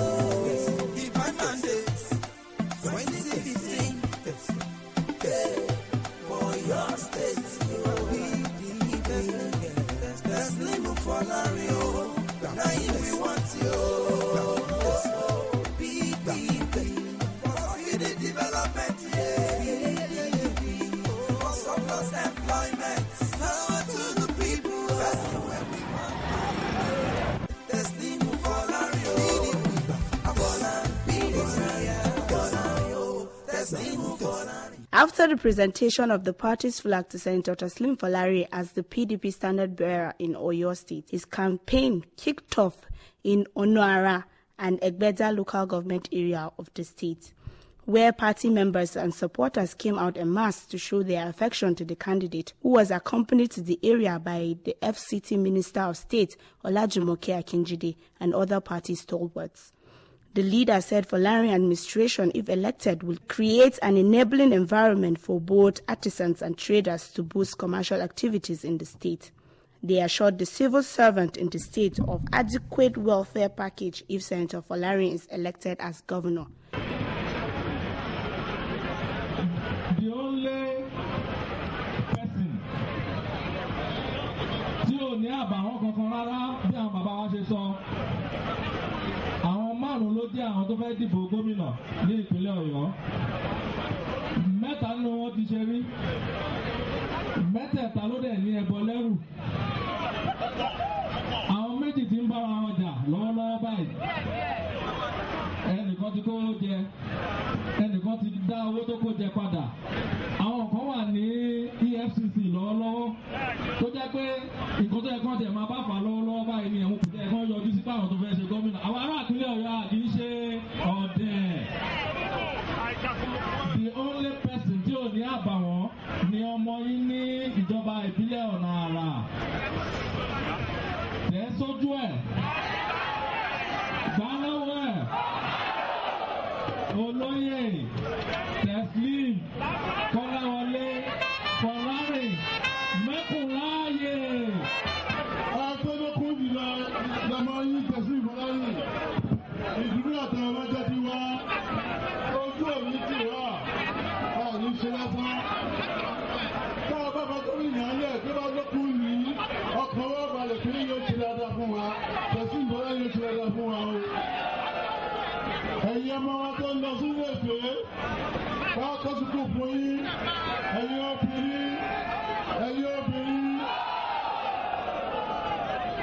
Divine mandate 2015 for your state. Teslim Folarin, now we want you. For the development, for surplus employment, power to the people. That's where we want. Teslim Folarin, Teslim Folarin. After the presentation of the party's flag to Senator Teslim Folarin as the PDP standard bearer in Oyo State, his campaign kicked off in Onuara and Egbeda local government area of the state, where party members and supporters came out en masse to show their affection to the candidate, who was accompanied to the area by the FCT Minister of State, Olajumoke Akinjide, and other party stalwarts. The leader said Folarin administration, if elected, will create an enabling environment for both artisans and traders to boost commercial activities in the state. They assured the civil servant in the state of adequate welfare package if Senator Folarin is elected as governor. The only person tí ò ní àbàwọ́n kankan rárá bí àwọn bàbá wa ṣe sọ, àwọn márùn-ún ló jẹ́ àwọn tó fẹ́ dìbò gómìnà ní ìpínlẹ̀ Ọ̀yọ́. Mẹ́ta nínú wọn ti ṣe rí, mẹ́tẹ̀ẹ̀ta ló dẹ̀ ní ẹbọ lẹ́rù. Àwọn méjì tí ń bára wọn jà lọ́wọ́lọ́wọ́ báyìí, ẹnìkan ti kówó jẹ, ẹnìkan ti dá owó tó kó jẹ padà. Àwọn kan wà ní EFCC lọ́wọ́lọ́wọ́ tó jẹ́ pé nǹkan tó yẹ kán tẹ̀ máa bá fà lọ́wọ́lọ́wọ́ báyìí ni ẹ̀wọ̀n kò tẹ̀ kán yọjú sí báwọn tó fẹ́ ṣe gómìnà. Àwọn ará ìpínlẹ̀ Ọ̀yọ́ kì í ṣe ọ̀dẹ̀. The only person tí ò ní àbàwọ́n ni ọmọ yín ní ìjọba ìbílẹ̀ Ọ̀nà Àrà. Tẹ̀ sójú ẹ̀, gbá lọ́wọ́ ẹ̀, olóyè Teslim Kolawole Folarin mẹ́kùnláyè. Agbẹ́dọ́kùn jùlọ lọ́mọ yín Teslim Folarin. Ìdúró àtàwọn ọmọdé ti wá. Ojú òní ti wá. Àní ṣe lásán. Táwọn bàbá tó rìn yànlẹ̀ tó bá lókun ní ọkàn wọ́n balẹ̀ kí yóò ṣe dáadáa fún wa. Teslim Folarin yóò ṣe dáadáa fún wa o. Ẹ̀yin ọmọ wa tó ń lọ sí ìwé wá kó sùkú fún yín. Ẹ̀yin obìnrin.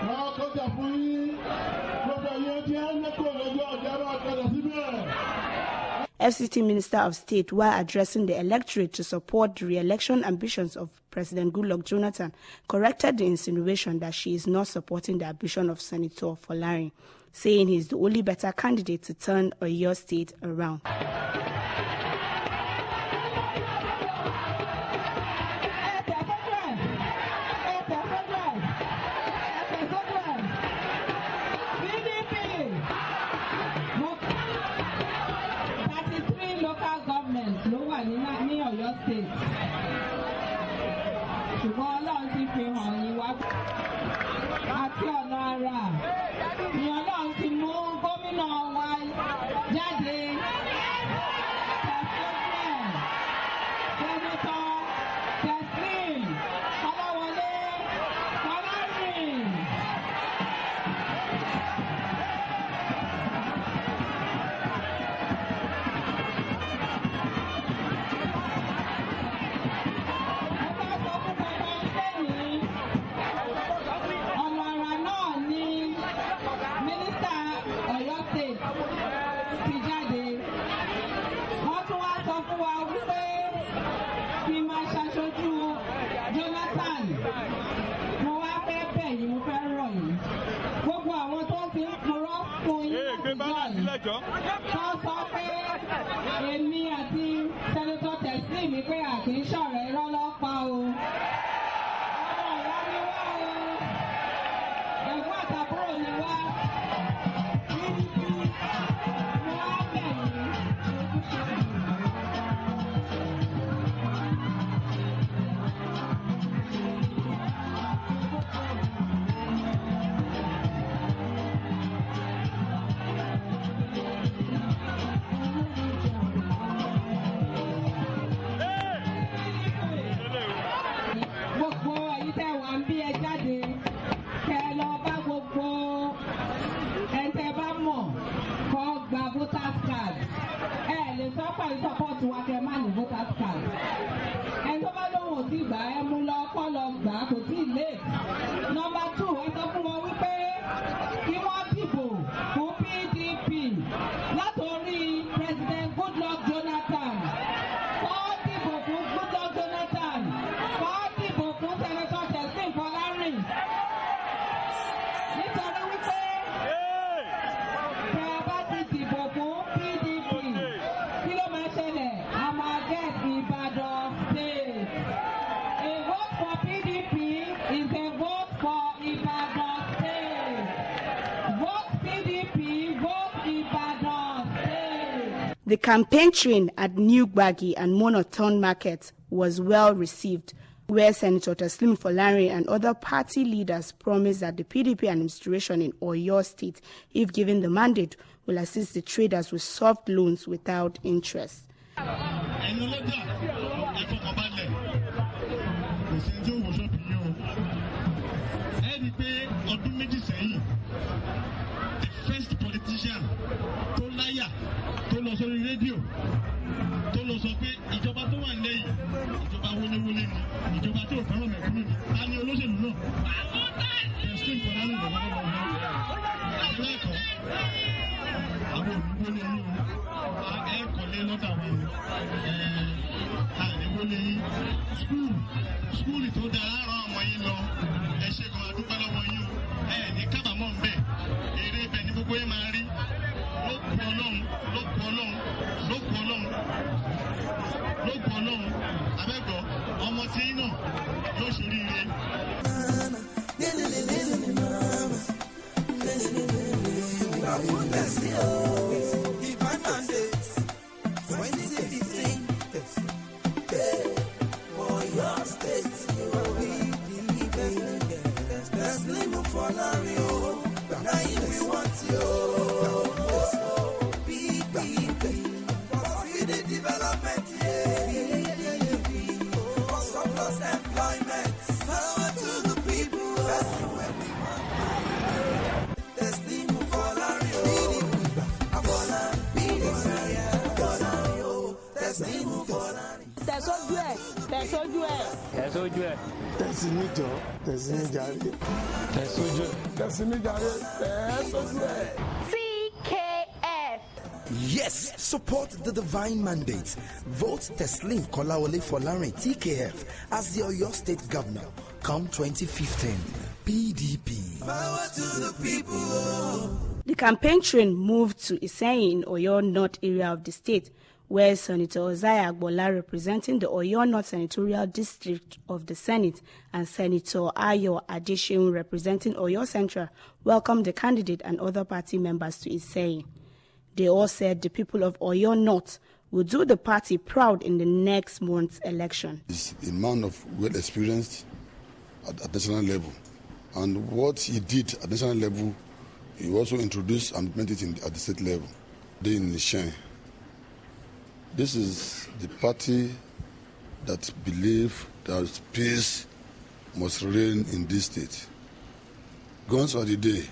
Wá kọjá fún yín. Gbogbo ẹ̀yin tí wọ́n ń lẹ́kọ̀ọ́ lọ́jọ́ ọ̀jà bá padà síbẹ̀. FCT Minister of State, while addressing the electorate to support the re-election ambitions of President Goodluck Jonathan, corrected the insinuation that she is not supporting the ambition of Senator Folarin, saying he is the only better candidate to turn Oyo State around. Ṣùgbọ́n Ọlọ́run ti fi hàn yín wá àti ọ̀nà ara ni Ọlọ́run ti mú gómìnà wa jáde. Sẹ́nitọ́ Teslim Kolawole Folarin. Wọ́n sọ pé èmi àti Sẹ́nitọ́ Teslim pé àkì í ṣọ̀rẹ́ irọ́ lọ́pàá o. Ọmọ ìyá ni wá o. Ẹ̀gbọ́n àtàbúrò ni wá. Mo wá bẹ̀ yín. tí late. Number 2, ẹ sọ fún wọn wípé kí wọ́n dìbò fún PDP látòrí President Goodluck Jonathan. Wọ́n dìbò fún Goodluck Jonathan. Wọ́n dìbò fún Senator Teslim Folarin. Nítorí wípé tẹ́ ẹ bá ti dìbò fún PDP, kí ló máa ṣẹlẹ̀? A máa get Ìbàdàn State. A vote for PDP is a vote for Ìbàdàn State. Vote PDP, vote Ìbàdàn State. The campaign train at New Gbagi and Monoton Market was well received, where Senator Teslim Folarin and other party leaders promised that the PDP administration in Oyo State, if given the mandate, will assist the traders with soft loans without interest. The first politician tó láyà tó lọ sórí rédíò tó lọ sọ pé ìjọba tó wà lẹ́yìn ìjọba wọléwọlé ni ìjọba tó fẹ́ràn mẹ̀kúnnù ni ta ni olóṣèlú náà. Teslim Folarin lọ́wọ́ ẹ̀kọ́ àwọn olùwọlé yìí o ẹ̀kọ́lé lọ́dà wọn àìníwọlé yìí skúùlù tó dára rán ọmọ yìí lọ ẹ ṣe gan adúpẹ́ lọ́wọ́ yìí o ní kábàámọ̀ ń bẹ̀ eré ibẹ̀ ní gbogbo yẹn máa rí lókun ọlọ́run abẹ́gbọ́ ọmọ tí náà yóò ṣoríire. Divine mandate 2015 for your state. Teslim Folarin, now we want you. For the development, for surplus employment, power to the people. That's where we want. Teslim Folarin, Teslim Folarin. Soju ẹ̀. CKF. Yes, support the divine mandate. Vote Teslim Kolawole Folarin TKF as the Oyo State Governor come 2015. PDP. Power to the people. The campaign train moved to Iseyin in Oyo North area of the state, where Senator Ozaya Agbola, representing the Oyo North Senatorial District of the Senate, and Senator Ayo Adesheun, representing Oyo Central, welcomed the candidate and other party members to Iseyin. They all said the people of Oyo North will do the party proud in the next month's election. He's a man of well experienced at national level, and what he did at national level, he also introduced and implemented it at the state level. They in Nishan. This is the party that believe that peace must reign in this state. Guns are the day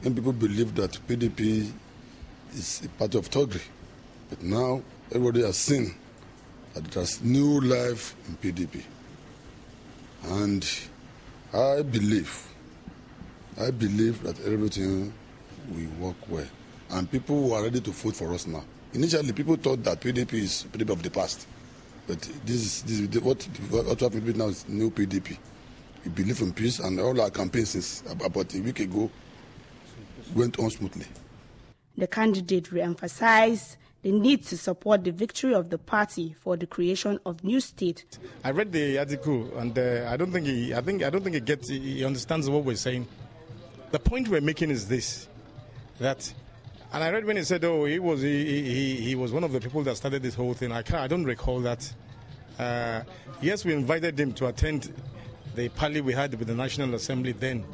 when people believe that PDP is a party of thuggery. But now everybody has seen that there's new life in PDP. And I believe that everything will work well. And people who are ready to vote for us now. Initially, people thought that PDP is PDP of the past. But this is what PDP now is new PDP. We believe in peace, and all our campaigns since about a week ago went on smoothly. The candidate re-emphasized the need to support the victory of the party for the creation of new state. I read the article, and I don't think he understands what we're saying. The point we're making is this: that, and I read when he said, "Oh, he was one of the people that started this whole thing." I don't recall that. Yes, we invited him to attend the parley we had with the National Assembly then,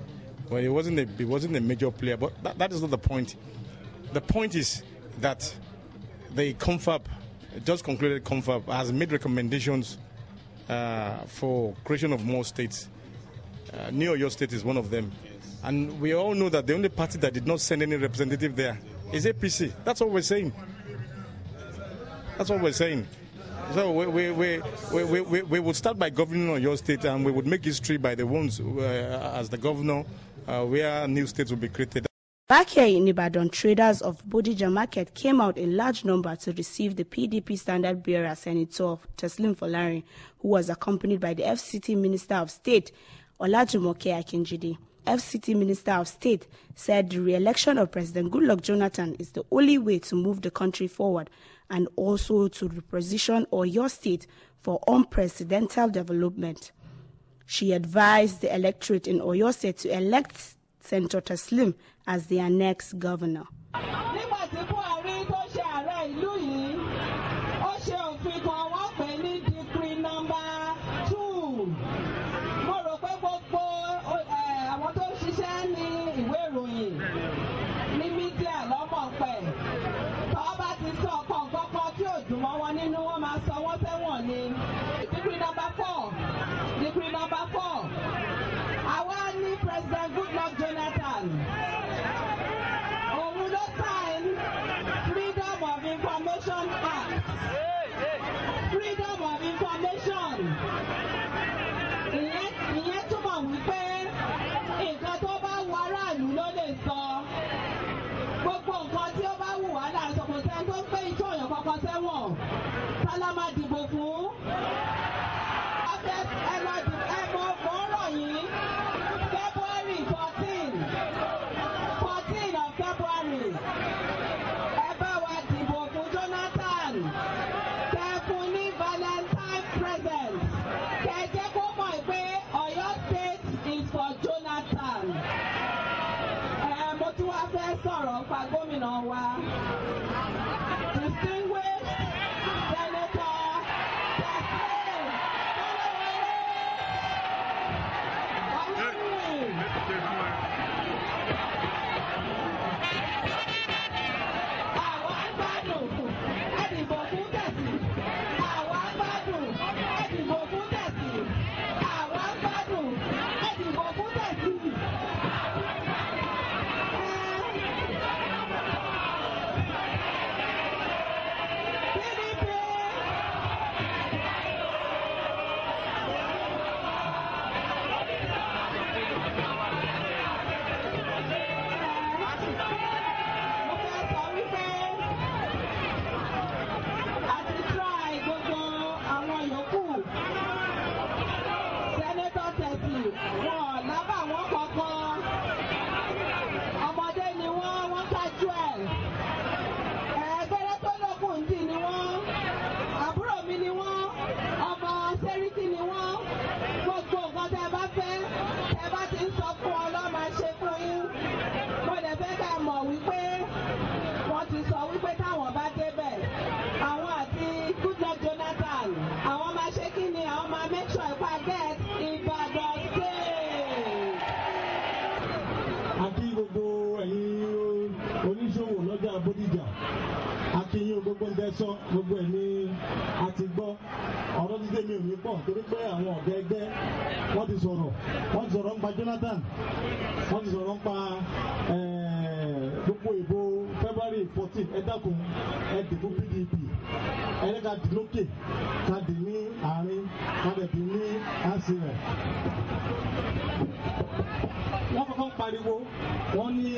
but he wasn't a major player. But that is not the point. The point is that the confab, just concluded confab, has made recommendations for creation of more states. New Oyo State is one of them. And we all know that the only party that did not send any representative there is APC. That's what we're saying. That's what we're saying. So we would start by governing Oyo State, and we would make history by the ones as the governor, where new states will be created. Back here in Ibadan, traders of Bodija Market came out in large number to receive the PDP standard bearer, Senator Teslim Folarin, who was accompanied by the FCT Minister of State, Olajumoke Akinjide. FCT Minister of State said the re-election of President Goodluck Jonathan is the only way to move the country forward and also to reposition Oyo State for unprecedented development. She advised the electorate in Oyo State to elect Senator Teslim as their next governor. Decree number 4. Our new President Goodluck Jonathan. We will sign Freedom of Information Act. Freedom of Information. Ìyẹn túmọ̀ wípé nǹkan tó bá wù aráàlú ló lè sọ. Gbogbo nǹkan tí ó bá wù wá là ń sọ kò sẹ́ni tó ń pé ìtọ́ ọ̀yàn kankan sẹ́wọ̀n. Ta la máa dìbò fún? February 14 of February. Ẹ bá wa dìbò fún Jonathan. Kẹ́kun ní Valentine present. Kẹ̀jẹ́ kó mọ̀ pé Oyo State is for Jonathan. Mo tún wá fẹ́ sọ̀rọ̀ pa gómìnà wa. Distinguished Senator gbogbo ẹni àti gbọ́ ọ̀rọ̀ dídé mi ò ní pọ̀ torí pé àwọn ọ̀gá ẹgbẹ́ wọ́n ti sọ̀rọ̀ nípa Jonathan, wọ́n ti sọ̀rọ̀ nípa gbogbo ìbò February 14 ẹ dákun ẹ dìbò PDP ẹ ká dì lókè ká dì ní àárín ká dì ní àṣìrẹ̀. Wọ́n kọ́kọ́ pariwo wọ́n ní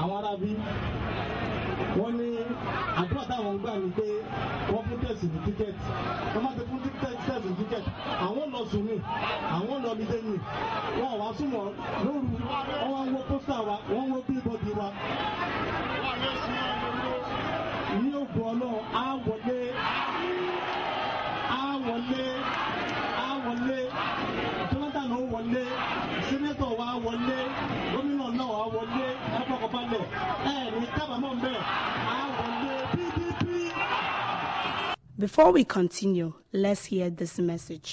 àwọn arábí wọ́n ní àdúrà táwọn gbà ní pé wọ́n fún tẹ̀sí ní tíkẹ́ẹ̀tì wọ́n máa ti fún tẹ̀sí ní tíkẹ́ẹ̀tì àwọn lọ sùn ní àwọn lọ ní dẹ́yìn wọ́n wá súnmọ́ lóru wọ́n wá ń wo pósítà wa wọ́n ń wo bíbọ́dì wa. Ní ògùn ọlọ́run á wọlé Jonathan ó wọlé sẹ́nẹ́tọ̀ wa wọlé gómìnà náà wá wọlé ẹ̀fọ́kọ̀balẹ̀ ní kábàámọ̀ mbẹ́ á wọlé PDP. Before we continue, let's hear this message.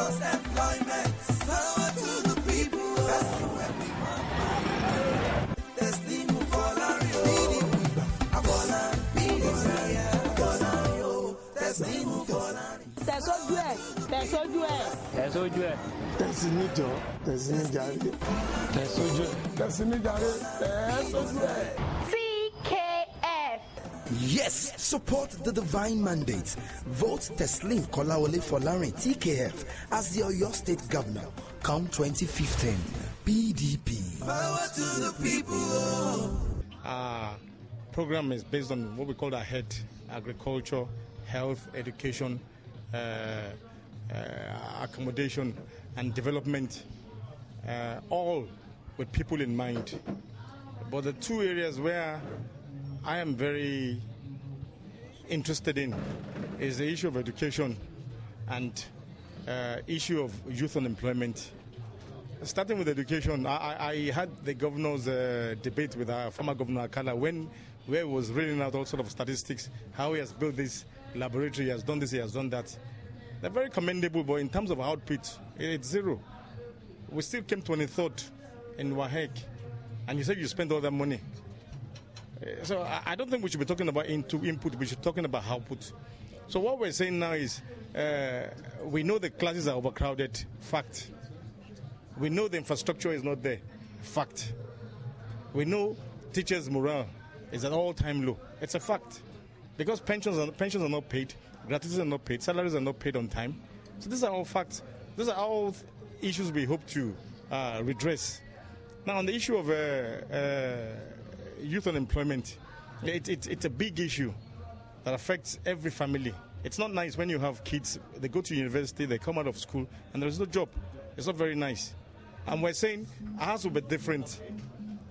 Just employment. Power to the people. That's the way we want. Teslim Folarin. Teslim Folarin. Soju ẹ. TKF. Yes, support the divine mandate. Vote Teslim Kolawole Folarin TKF as the Oyo State Governor come 2015. PDP. Power to the people. Our program is based on what we call AHEAD: agriculture, health, education, accommodation and development, all with people in mind. But the two areas where I am very interested in is the issue of education and issue of youth unemployment. Starting with education, I had the governor's debate with our former governor Akala where he was reading out all sort of statistics, how he has built this laboratory, he has done this, he has done that. They're very commendable, but in terms of output, it's zero. We still came 23rd in WAHEC, and you said you spent all that money. So I don't think we should be talking about input, we should be talking about output. So what we're saying now is we know the classes are overcrowded, fact. We know the infrastructure is not there, fact. We know teachers' morale is at all-time low. It's a fact. Because pensions are not paid, gratuities are not paid, salaries are not paid on time. So these are all facts. These are all issues we hope to redress. Now, on the issue of youth unemployment, it's a big issue that affects every family. It's not nice when you have kids, they go to university, they come out of school, and there's no job. It's not very nice. And we're saying ours will be different.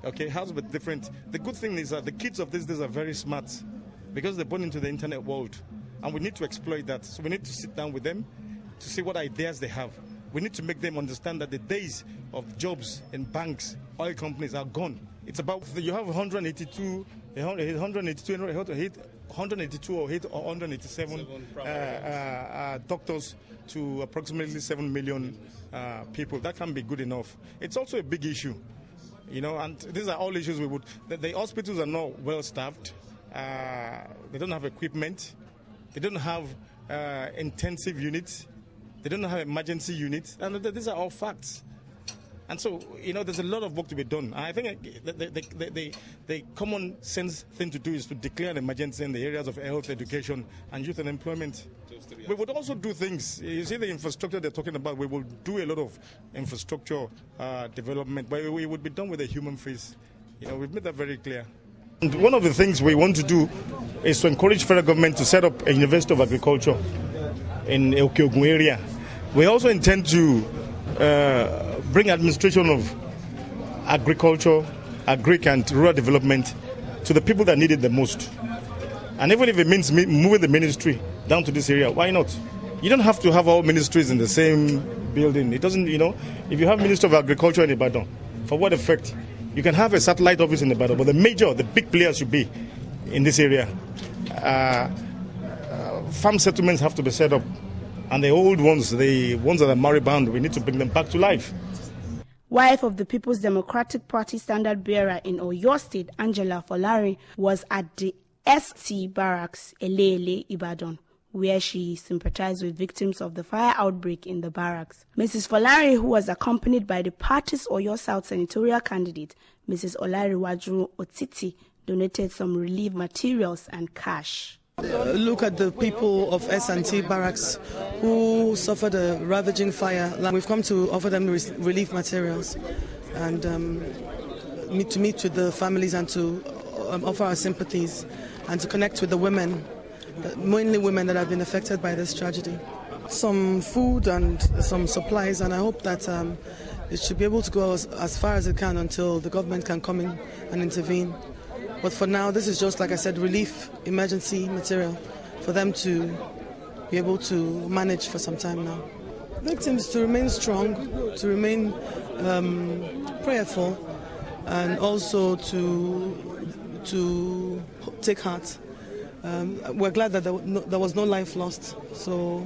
Okay, ours will be different. The good thing is that the kids of these days are very smart because they're born into the internet world. And we need to exploit that. So we need to sit down with them to see what ideas they have. We need to make them understand that the days of jobs in banks, oil companies are gone. It's about, you have 182 or 187 doctors to approximately 7 million people. That can be good enough. It's also a big issue, you know, and these are all issues we would. The hospitals are not well staffed. They don't have equipment. They don't have intensive units. They don't have emergency units. And these are all facts. And so, you know, there's a lot of work to be done. I think the common sense thing to do is to declare an emergency in the areas of health, education, and youth and employment. We would also do things. You see the infrastructure they're talking about, we will do a lot of infrastructure development, but we would be done with a human face. You know, we've made that very clear. And one of the things we want to do is to encourage federal government to set up a University of Agriculture in Okiogun area. We also intend to bring administration of agriculture, agric and rural development to the people that need it the most. And even if it means moving the ministry down to this area, why not? You don't have to have all ministries in the same building. It doesn't, you know, if you have Minister of Agriculture in Ibadan, for what effect? You can have a satellite office in Ibadan, but the big players should be in this area. Farm settlements have to be set up. And the old ones, the ones that are moribund, we need to bring them back to life. Wife of the People's Democratic Party standard bearer in Oyo State, Angela Folarin, was at the ST Barracks, Elele, Ibadan, where she sympathized with victims of the fire outbreak in the barracks. Mrs. Folarin, who was accompanied by the party's Oyo South senatorial candidate, Mrs. Olariwaju Otiti, donated some relief materials and cash. Look at the people of S&T Barracks who suffered a ravaging fire. We've come to offer them relief materials and to meet with the families and to offer our sympathies and to connect with the women, mainly women that have been affected by this tragedy. Some food and some supplies, and I hope that it should be able to go as far as it can until the government can come in and intervene. But for now, this is just, like I said, relief, emergency material for them to be able to manage for some time now. Victims to remain strong, to remain prayerful, and also to take heart. We're glad that there was no life lost. So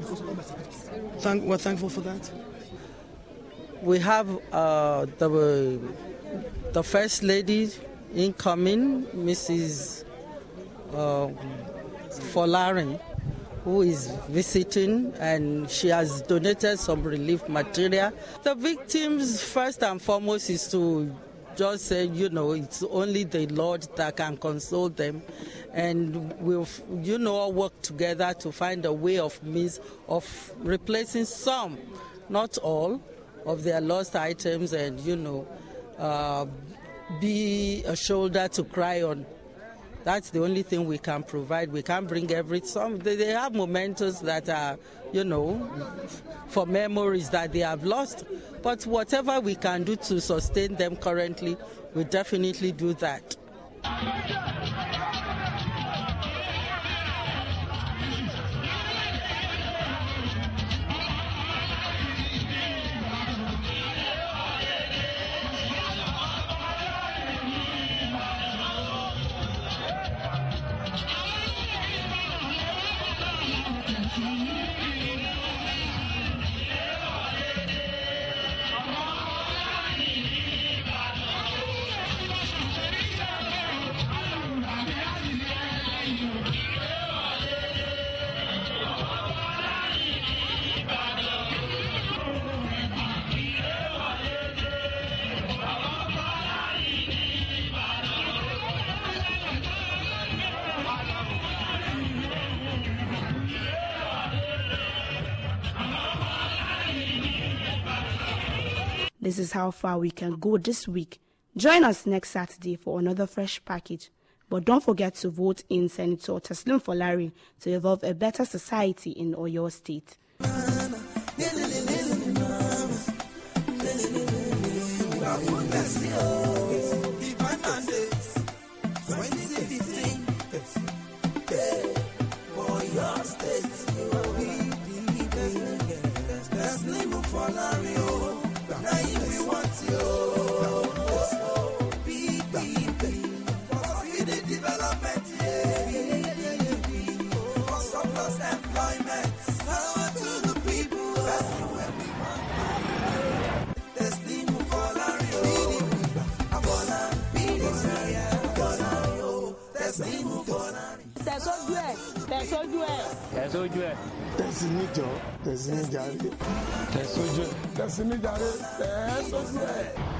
we're thankful for that. We have the First Lady incoming, Mrs. Folarin, who is visiting, and she has donated some relief material. The victims, first and foremost, is to just say, it's only the Lord that can console them. And we'll, all work together to find a way of means of replacing some, not all, of their lost items, and, be a shoulder to cry on. That's the only thing we can provide. We can't bring some. They have mementos that are, for memories that they have lost. But whatever we can do to sustain them currently, we definitely do that. This is how far we can go this week. Join us next Saturday for another fresh package. But don't forget to vote in Senator Teslim Folarin to evolve a better society in Oyo State.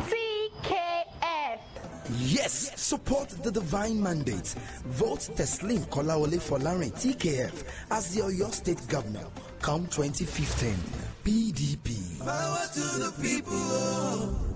CKF. Yes, support the divine mandate. Vote Teslim Kolawole Folarin TKF as the Oyo State Governor come 2015. PDP. Power to the people.